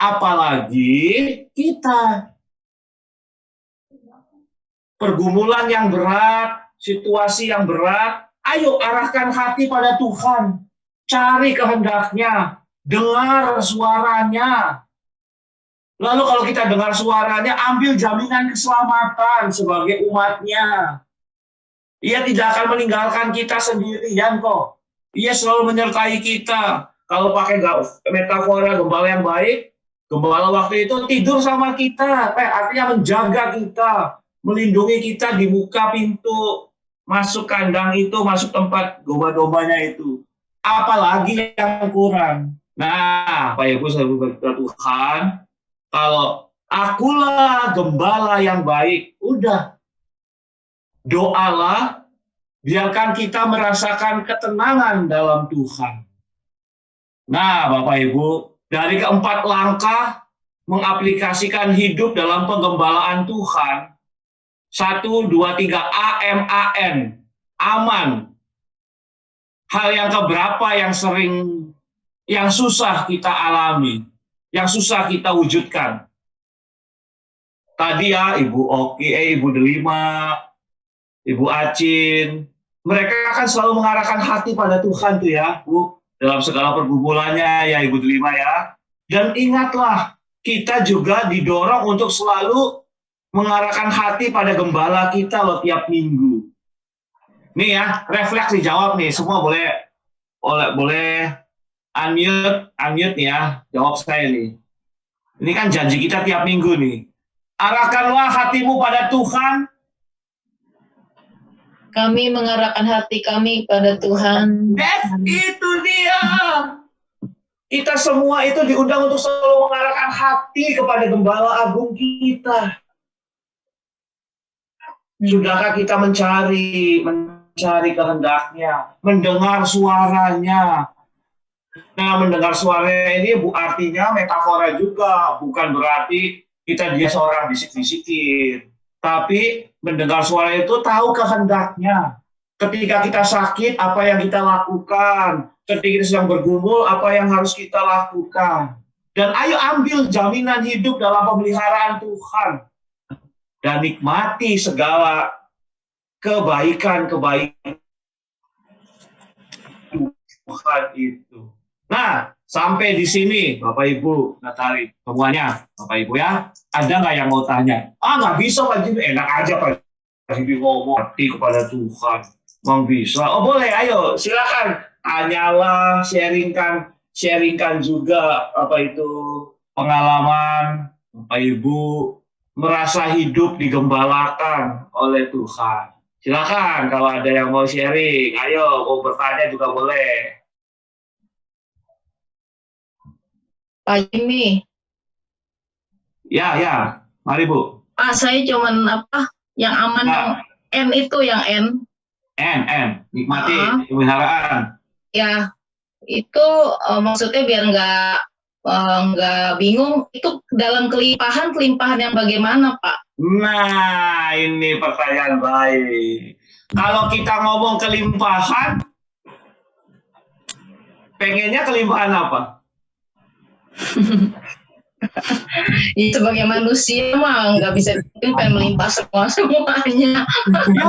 Apalagi kita. Pergumulan yang berat, situasi yang berat, ayo arahkan hati pada Tuhan. Cari kehendaknya. Dengar suaranya. Lalu kalau kita dengar suaranya, ambil jaminan keselamatan sebagai umatnya. Ia tidak akan meninggalkan kita sendirian kok. Ia selalu menyertai kita. Kalau pakai metafora gembala yang baik, gembala waktu itu tidur sama kita. Artinya menjaga kita, melindungi kita di muka pintu, masuk kandang itu, masuk tempat domba-dombanya itu. Apalagi yang kurang. Nah, Pak Ibu, saudara Tuhan, kalau akulah gembala yang baik, udah. Doalah, biarkan kita merasakan ketenangan dalam Tuhan. Nah, Bapak Ibu, dari keempat langkah mengaplikasikan hidup dalam penggembalaan Tuhan, 1, 2, 3, AMAN. Aman. Hal yang keberapa yang susah kita alami, yang susah kita wujudkan. Tadi ya, Ibu Oki, Ibu Delima, Ibu Acin, mereka akan selalu mengarahkan hati pada Tuhan tuh ya, Bu, dalam segala pergumulannya ya, Ibu Delima ya. Dan ingatlah, kita juga didorong untuk selalu mengarahkan hati pada gembala kita loh tiap minggu. Nih ya, refleks dijawab nih, semua boleh unmute nih ya, jawab saya nih. Ini kan janji kita tiap minggu nih. Arahkanlah hatimu pada Tuhan. Kami mengarahkan hati kami pada Tuhan. Itu dia. Kita semua itu diundang untuk selalu mengarahkan hati kepada Gembala Agung kita. Sudahkah kita mencari kehendaknya, mendengar suaranya? Nah, mendengar suaranya ini artinya metafora juga, bukan berarti kita dia seorang bisik-bisikin. Tapi mendengar suara itu tahu kehendaknya. Ketika kita sakit, apa yang kita lakukan? Ketika kita sedang bergumul, apa yang harus kita lakukan? Dan ayo ambil jaminan hidup dalam pemeliharaan Tuhan. Dan nikmati segala kebaikan-kebaikan Tuhan itu. Nah, sampai di sini, Bapak Ibu, Natali, semuanya, Bapak Ibu ya, ada nggak yang mau tanya? Nggak bisa Pak Jimmy, enak aja Pak Jimmy ngomong hati kepada Tuhan, nggak bisa. Oh boleh, ayo silakan, tanyalah, sharingkan juga apa itu pengalaman Bapak Ibu merasa hidup digembalakan oleh Tuhan. Silakan kalau ada yang mau sharing, ayo mau bertanya juga boleh. Pak Jimmy. Ya, mari Bu. Saya cuman yang aman yang N itu yang N. N, nikmati pemeliharaan. Ya, itu maksudnya biar nggak bingung. Itu dalam kelimpahan yang bagaimana, Pak? Nah, ini pertanyaan baik. Kalau kita ngomong kelimpahan, pengennya kelimpahan apa? Ya, sebagai manusia mah nggak bisa pengen melimpah semuanya. Ya,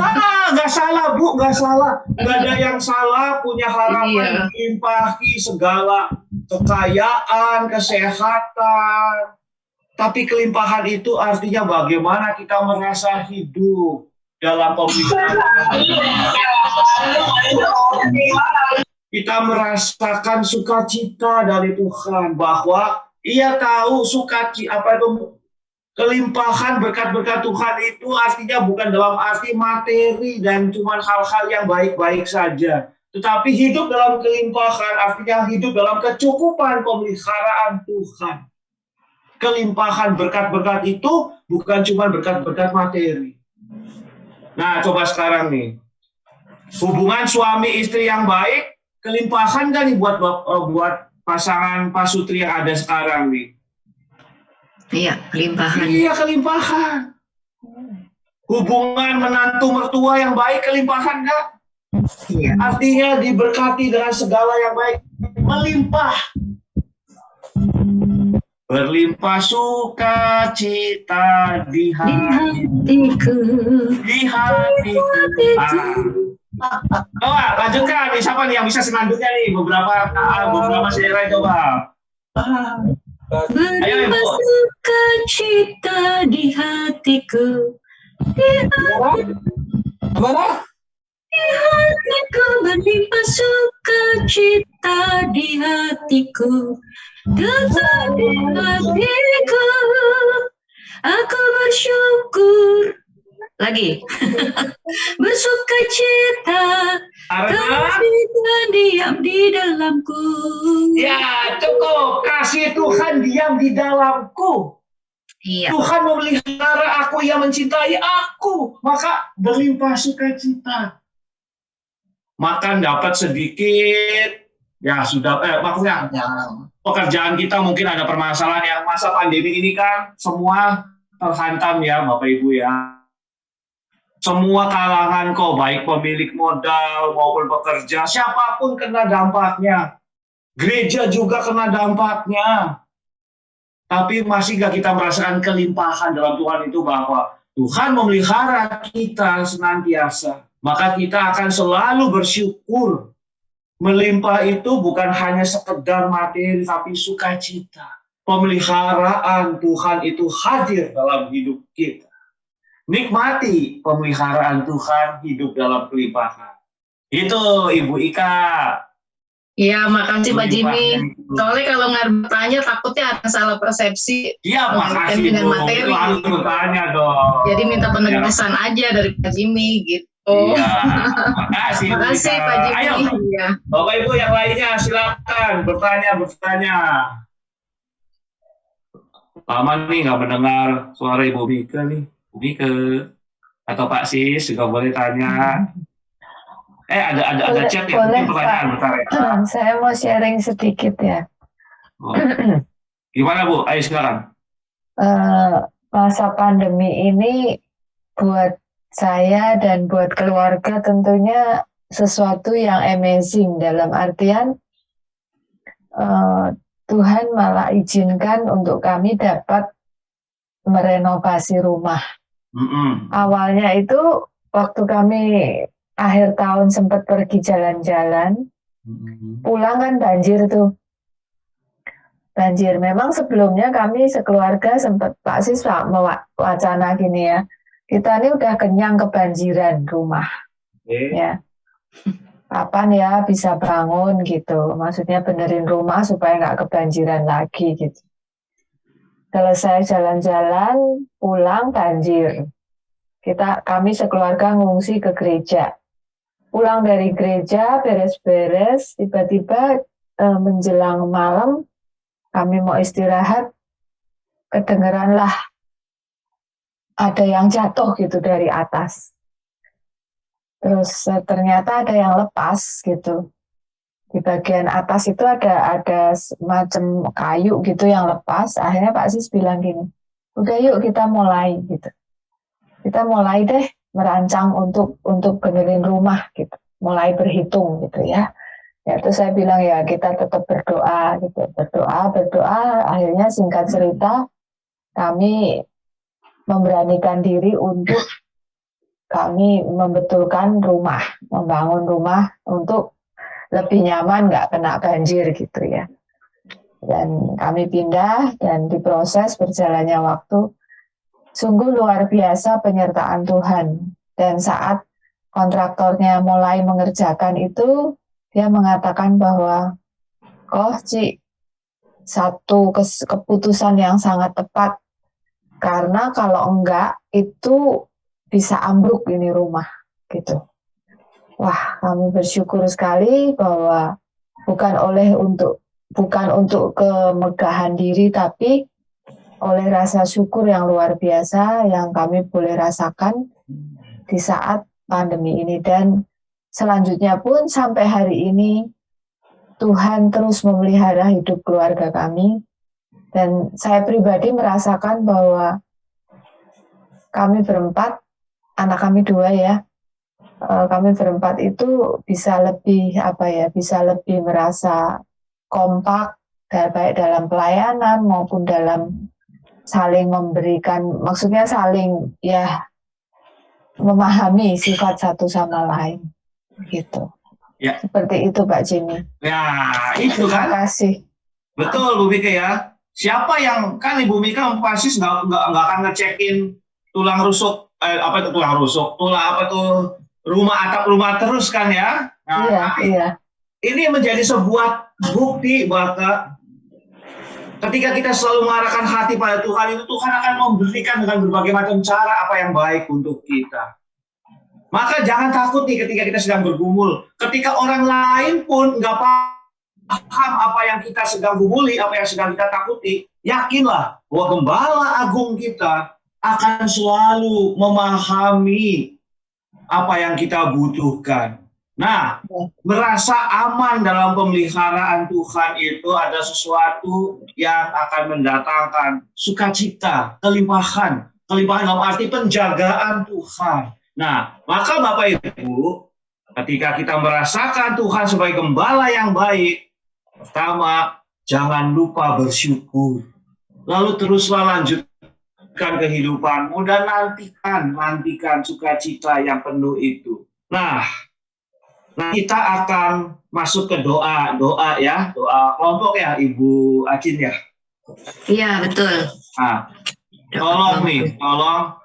nggak salah Bu, nggak salah. Nggak ada yang salah punya harapan melimpahi segala kekayaan, kesehatan. Tapi kelimpahan itu artinya bagaimana kita merasa hidup dalam pemeliharaan. Kita merasakan sukacita dari Tuhan bahwa Ia tahu sukacita kelimpahan berkat-berkat Tuhan itu artinya bukan dalam arti materi dan cuma hal-hal yang baik-baik saja, tetapi hidup dalam kelimpahan artinya hidup dalam kecukupan pemeliharaan Tuhan. Kelimpahan berkat-berkat itu bukan cuma berkat-berkat materi. Nah, coba sekarang nih, hubungan suami istri yang baik, kelimpahan kan nih buat pasangan Pak Sutri yang ada sekarang nih. Iya, kelimpahan. Iya, kelimpahan. Hubungan menantu mertua yang baik, kelimpahan nggak? Iya. Artinya diberkati dengan segala yang baik, melimpah. Berlimpah sukacita di hatiku. Coba lanjutkan nih, siapa nih yang bisa senandungnya nih beberapa sejarah coba. Berlimpah sukacita di hatiku. Mana? Di hatiku berlimpah sukacita di hatiku. Tetap di hatiku, aku bersyukur. Lagi. Bersukacita, kasih diam di dalamku. Ya, cukup. Kasih Tuhan diam di dalamku. Iya. Tuhan memelihara aku, Ia mencintai aku. Maka berlimpah sukacita. Makan dapat sedikit. Ya, sudah. Maksudnya, pekerjaan kita mungkin ada permasalahan yang masa pandemi ini kan semua terhantam ya, Bapak Ibu ya. Semua kalangan kok, baik pemilik modal maupun pekerja, siapapun kena dampaknya. Gereja juga kena dampaknya. Tapi masih gak kita merasakan kelimpahan dalam Tuhan itu, bahwa Tuhan memelihara kita senantiasa. Maka kita akan selalu bersyukur. Melimpah itu bukan hanya sekedar materi, tapi sukacita. Pemeliharaan Tuhan itu hadir dalam hidup kita. Nikmati pemeliharaan Tuhan, hidup dalam kelimpahan. Itu Ibu Ika. Iya, makasih Pak Jimmy. Kelimpahan. Soalnya kalau nggak bertanya takutnya ada salah persepsi. Iya, makasih dengan Bu. materi. Itu harus bertanya dong. Jadi minta penegasan aja dari Pak Jimmy gitu. Iya, makasih. Makasih Ika. Pak Jimmy. Ayo, Iya. Bapak Ibu yang lainnya silakan bertanya. Lama nih nggak mendengar suara Ibu Mika nih. Ibu Mika atau Pak Sis juga boleh tanya. Ada chat ya, mungkin pertanyaan bentar ya. Saya mau sharing sedikit ya. Oh. Gimana Bu? Ayo silakan. Masa pandemi ini buat saya dan buat keluarga tentunya sesuatu yang amazing, dalam artian Tuhan malah izinkan untuk kami dapat merenovasi rumah. Awalnya itu waktu kami akhir tahun sempat pergi jalan-jalan, pulang kan banjir tuh. Banjir. Memang sebelumnya kami sekeluarga sempat, Pak Sis Pak mewacana gini ya, kita ini udah kenyang kebanjiran rumah. Ya. Kapan ya bisa bangun gitu. Maksudnya benerin rumah supaya nggak kebanjiran lagi gitu. Selesai jalan-jalan, pulang banjir. Kami sekeluarga ngungsi ke gereja. Pulang dari gereja, beres-beres, tiba-tiba menjelang malam, kami mau istirahat, kedengeranlah ada yang jatuh gitu dari atas. Terus ternyata ada yang lepas gitu. Di bagian atas itu ada semacam kayu gitu yang lepas. Akhirnya Pak Sis bilang gini, udah yuk kita mulai gitu. Kita mulai deh merancang untuk benerin rumah gitu. Mulai berhitung gitu ya. Ya terus saya bilang ya kita tetap berdoa gitu. Berdoa. Akhirnya singkat cerita kami memberanikan diri untuk kami membetulkan rumah, membangun rumah untuk lebih nyaman, nggak kena banjir gitu ya. Dan kami pindah dan diproses berjalannya waktu. Sungguh luar biasa penyertaan Tuhan. Dan saat kontraktornya mulai mengerjakan itu, dia mengatakan bahwa, Ci, satu keputusan yang sangat tepat. Karena kalau enggak, itu bisa ambruk ini rumah gitu. Wah, kami bersyukur sekali bahwa bukan untuk kemegahan diri, tapi oleh rasa syukur yang luar biasa yang kami boleh rasakan di saat pandemi ini. Dan selanjutnya pun sampai hari ini Tuhan terus memelihara hidup keluarga kami. Dan saya pribadi merasakan bahwa kami berempat, anak kami 2 ya, kami berempat itu bisa lebih merasa kompak, baik dalam pelayanan maupun dalam saling memberikan, maksudnya saling ya memahami sifat satu sama lain gitu. Ya. Seperti itu Pak Jimmy. Ya, itu kan. Terima kasih. Betul Bu Mika ya. Siapa yang kan Ibu Mika pasti nggak akan ngecekin tulang rusuk, atap rumah terus kan ya. Nah, iya. Ini menjadi sebuah bukti bahwa ketika kita selalu mengarahkan hati pada Tuhan, itu Tuhan akan memberikan dengan berbagai macam cara apa yang baik untuk kita. Maka jangan takut nih ketika kita sedang bergumul. Ketika orang lain pun nggak paham apa yang kita sedang gumuli, apa yang sedang kita takuti, yakinlah bahwa Gembala Agung kita akan selalu memahami apa yang kita butuhkan. Nah, merasa aman dalam pemeliharaan Tuhan itu ada sesuatu yang akan mendatangkan sukacita, kelimpahan dalam arti penjagaan Tuhan. Nah, maka Bapak Ibu, ketika kita merasakan Tuhan sebagai gembala yang baik, pertama, jangan lupa bersyukur. Lalu teruslah lanjutkan kehidupanmu dan nantikan sukacita yang penuh itu. Nah, kita akan masuk ke doa ya, doa kelompok ya, Ibu Acin ya. Iya, betul. Nah, tolong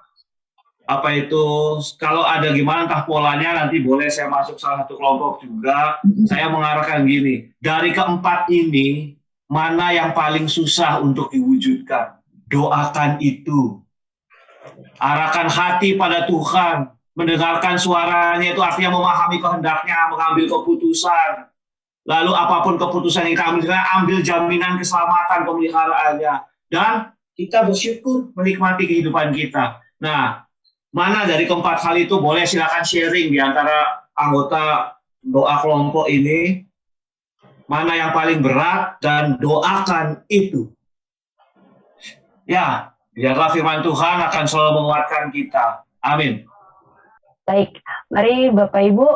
apa itu, kalau ada gimana entah polanya, nanti boleh saya masuk salah satu kelompok juga. Saya mengarahkan gini, dari keempat ini mana yang paling susah untuk diwujudkan? Doakan itu. Arahkan hati pada Tuhan, mendengarkan suaranya, itu artinya memahami kehendaknya, mengambil keputusan. Lalu apapun keputusan yang kita ambil jaminan keselamatan pemeliharaannya, dan kita bersyukur menikmati kehidupan kita. Nah, mana dari keempat hal itu boleh silakan sharing di antara anggota doa kelompok ini. Mana yang paling berat dan doakan itu. Ya, biarlah firman Tuhan akan selalu menguatkan kita. Amin. Baik, mari Bapak Ibu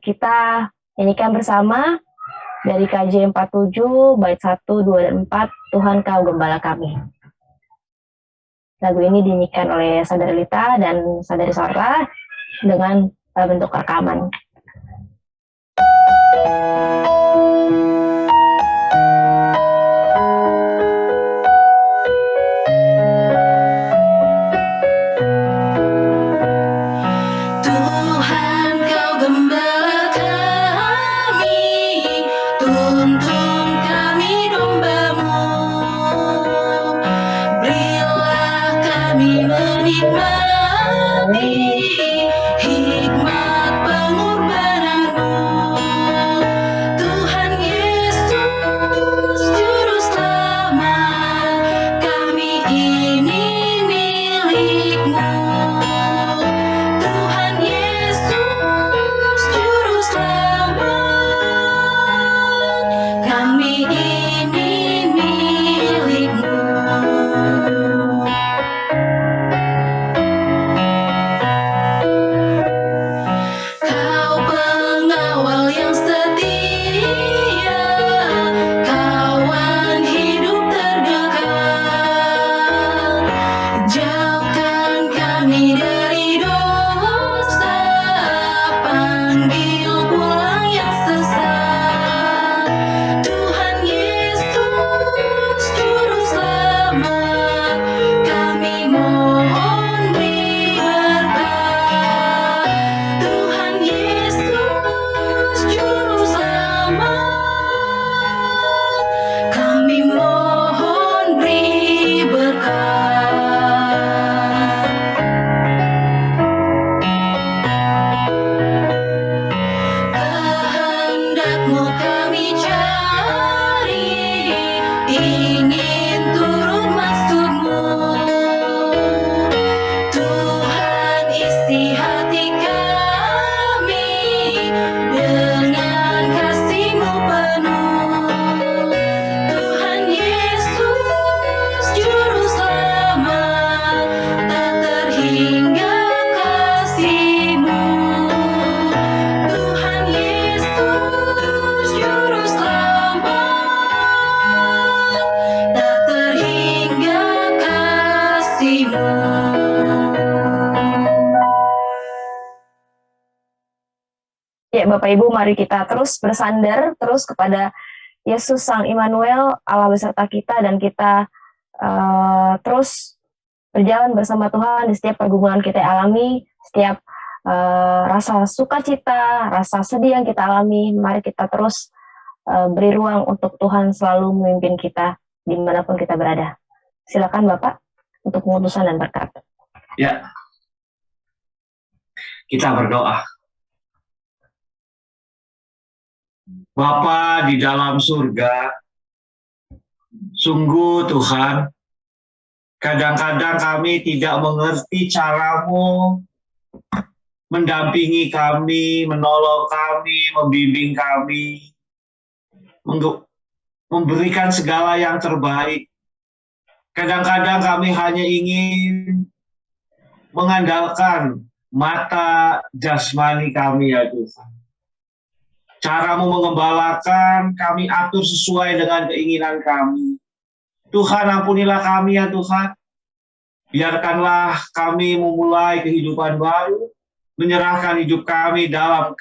kita nyanyikan bersama dari KJ 47 bait 1, 2, dan 4, Tuhan Kau Gembala Kami. Lagu ini dinyanyikan oleh Saudara Lita dan Saudari Sarah dengan bentuk rekaman. Tuhan Kau Gembala kami, tuntun kami domba-Mu, berilah kami menikmati hikmat pengorbanan-Mu. Tuhan Yesus Juru Selamat, kami ini milik-Mu. Tuhan Yesus Juru Selamat, kami ini milik-Mu. Kau pengawal yang setia, kawan hidup terdekat. Jauhkan kami dari dosa, panggil pulang yang sesat. Tuhan Yesus Juru Selamat, kami mohon beri berkat. Tuhan Yesus Juru Selamat, kami mohon beri berkat. Kehendak-Mu kami cari, ingin turut maksud-Mu. Tuhan isi hati kami dengan kasih-Mu penuh. Tuhan Yesus Juru Selamat, tak terhingga kasih-Mu. Tuhan Yesus Juru Selamat, tak terhingga kasih-Mu. Ya, Bapak Ibu, mari kita terus bersandar terus kepada Yesus Sang Immanuel, Allah beserta kita, dan kita terus berjalan bersama Tuhan di setiap pergumulan kita alami, setiap rasa sukacita, rasa sedih yang kita alami. Mari kita terus beri ruang untuk Tuhan selalu memimpin kita dimanapun kita berada. Silakan Bapak untuk pengutusan dan berkat. Ya, kita berdoa. Bapa di dalam surga, sungguh Tuhan, kadang-kadang kami tidak mengerti cara-Mu mendampingi kami, menolong kami, membimbing kami, memberikan segala yang terbaik. Kadang-kadang kami hanya ingin mengandalkan mata jasmani kami ya Tuhan. Caramu mengembalakan, kami atur sesuai dengan keinginan kami. Tuhan, ampunilah kami ya Tuhan. Biarkanlah kami memulai kehidupan baru, menyerahkan hidup kami dalam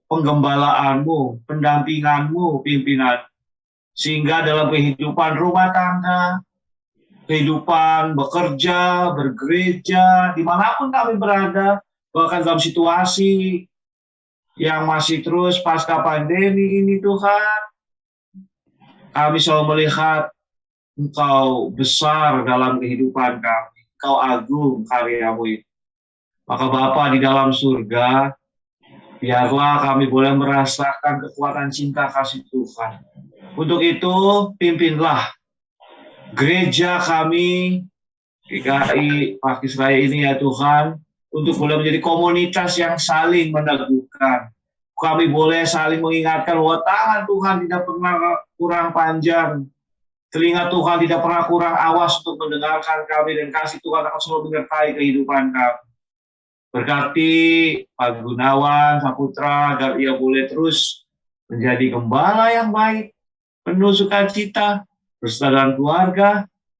penggembalaanmu, pendampinganmu, pimpinan. Sehingga dalam kehidupan rumah tangga, kehidupan bekerja, bergereja, dimanapun kami berada, bahkan dalam situasi yang masih terus pasca pandemi ini Tuhan, kami selalu melihat Engkau besar dalam kehidupan kami. Engkau agung karyamu itu. Maka Bapa di dalam surga, biarlah kami boleh merasakan kekuatan cinta kasih Tuhan. Untuk itu, pimpinlah gereja kami, GKI Pakisraya ini ya Tuhan, untuk boleh menjadi komunitas yang saling meneguhkan. Kami boleh saling mengingatkan bahwa tangan Tuhan tidak pernah kurang panjang. Telinga Tuhan tidak pernah kurang awas untuk mendengarkan kami, dan kasih Tuhan akan selalu menyertai kehidupan kami. Berkati Pak Gunawan, Saputra, agar ia boleh terus menjadi gembala yang baik, penuh sukacita, beserta dengan keluarga,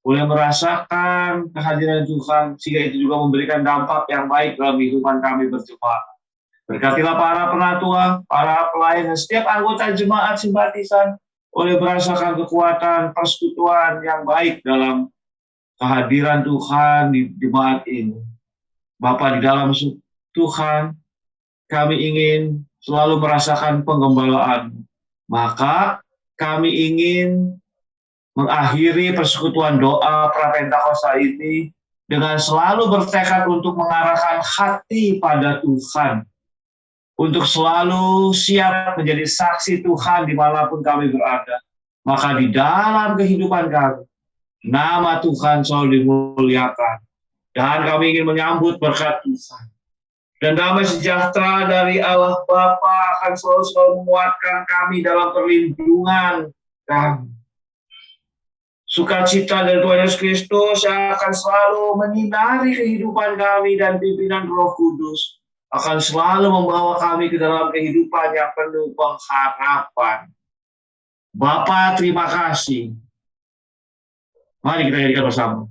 boleh merasakan kehadiran Tuhan, sehingga itu juga memberikan dampak yang baik dalam kehidupan kami berjemaat. Berkatilah para penatua, para pelayan, dan setiap anggota jemaat simpatisan boleh merasakan kekuatan persekutuan yang baik dalam kehadiran Tuhan di jemaat ini. Bapa di dalam Tuhan, kami ingin selalu merasakan penggembalaan. Maka kami ingin mengakhiri persekutuan doa Prapentakostal ini dengan selalu bertekad untuk mengarahkan hati pada Tuhan, untuk selalu siap menjadi saksi Tuhan dimanapun kami berada. Maka di dalam kehidupan kami, nama Tuhan selalu dimuliakan. Dan kami ingin menyambut berkat Tuhan. Dan damai sejahtera dari Allah Bapa akan selalu menguatkan kami dalam perlindungan kami. Sukacita dari Tuhan Yesus Kristus yang akan selalu menyinari kehidupan kami, dan pimpinan Roh Kudus akan selalu membawa kami ke dalam kehidupan yang penuh pengharapan. Bapa, terima kasih. Mari kita nyanyikan bersama.